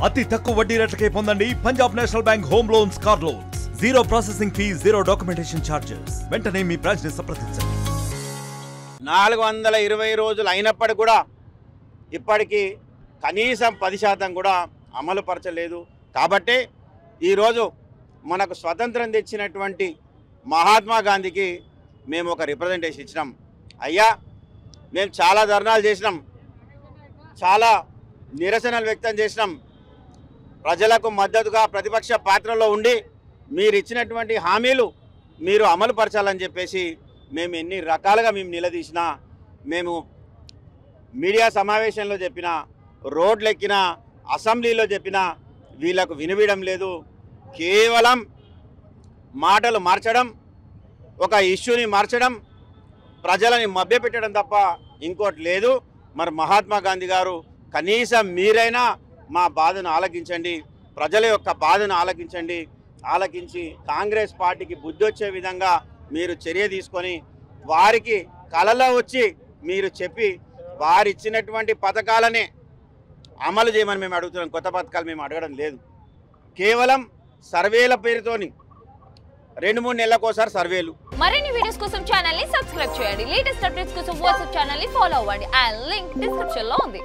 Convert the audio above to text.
అతి తక్కువ వడ్డీ రేట్లకే పొందండి Punjab national bank home loans, car loans. Zero processing fee, zero documentation charges. వెంటనే మీ బ్రాంచ్ ని సంప్రదించండి. 420 రోజులు అయినప్పటికీ కూడా ఇప్పటికీ కనీసం 10% కూడా అమలు పరచలేదు. కాబట్టి ఈరోజు మనకు స్వతంత్రం తెచ్చినటువంటి మహాత్మా గాంధీకి మేము ఒక రిప్రజెంటేషన్ ఇచ్చినాం. అయ్యా, మేము చాలా ధర్నాలు చేసినాం, చాలా నిరసనలు వ్యక్తం చేసినాం. ప్రజలకు మద్దతుగా ప్రతిపక్ష పాత్రలో ఉండి మీరు ఇచ్చినటువంటి హామీలు మీరు అమలు పరచాలని చెప్పేసి మేము ఎన్ని రకాలుగా మేము నిలదీసినా, మేము మీడియా సమావేశంలో చెప్పినా, రోడ్లు ఎక్కినా, అసెంబ్లీలో చెప్పినా వీళ్ళకు వినిపించడం లేదు. కేవలం మాటలు మార్చడం, ఒక ఇష్యూని మార్చడం, ప్రజలని మభ్యపెట్టడం తప్ప ఇంకోటి లేదు. మరి మహాత్మా గాంధీ గారు కనీసం మీరైనా మా బాధను ఆలకించండి, ప్రజల యొక్క బాధను ఆలకించండి. ఆలకించి కాంగ్రెస్ పార్టీకి బుద్ధి వచ్చే విధంగా మీరు చర్య తీసుకొని వారికి కలలో వచ్చి మీరు చెప్పి వారిచ్చినటువంటి పథకాలనే అమలు చేయమని మేము అడుగుతున్నాం. కొత్త పథకాలు మేము అడగడం లేదు. కేవలం సర్వేల పేరుతోని 2-3 నెలలకోసారి సర్వేలు. మరిన్ని వీడియోస్ కోసం ఛానల్ ని సబ్స్క్రైబ్ చేయండి. లేటెస్ట్ అప్డేట్స్ కోసం వాట్సాప్ ఛానల్ ని ఫాలో అవ్వండి. ఆ లింక్ డిస్క్రిప్షన్ లో ఉంది.